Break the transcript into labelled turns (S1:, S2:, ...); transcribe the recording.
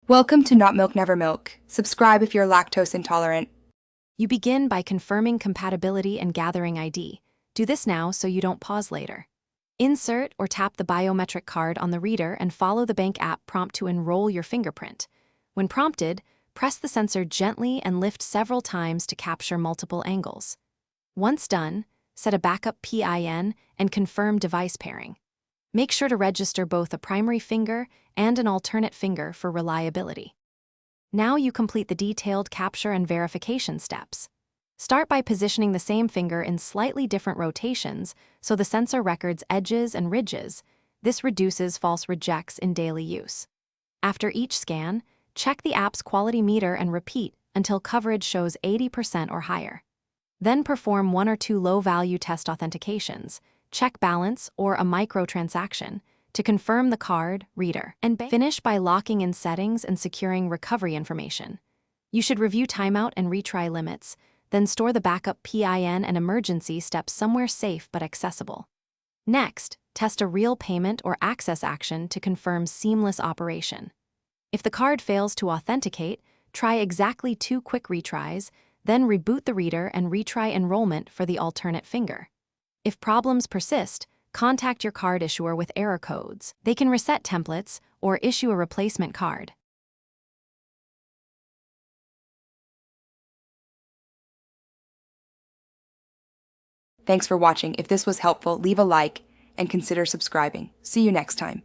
S1: Welcome to Not Milk Never Milk. Subscribe if you're lactose intolerant.
S2: You begin by confirming compatibility and gathering ID. Do this now so you don't pause later. Insert or tap the biometric card on the reader and follow the bank app prompt to enroll your fingerprint. When prompted, press the sensor gently and lift several times to capture multiple angles. Once done, set a backup PIN and confirm device pairing. Make sure to register both a primary finger and an alternate finger for reliability. Now you complete the detailed capture and verification steps. Start by positioning the same finger in slightly different rotations so the sensor records edges and ridges. This reduces false rejects in daily use. After each scan, check the app's quality meter and repeat until coverage shows 80% or higher. Then perform 1 or 2 low-value test authentications, check balance or a microtransaction to confirm the card, reader, and finish by locking in settings and securing recovery information. You should review timeout and retry limits, then store the backup PIN and emergency steps somewhere safe but accessible. Next, test a real payment or access action to confirm seamless operation. If the card fails to authenticate, try exactly 2 quick retries, then reboot the reader and retry enrollment for the alternate finger. If problems persist, contact your card issuer with error codes. They can reset templates or issue a replacement card.
S1: Thanks for watching. If this was helpful, leave a like and consider subscribing. See you next time.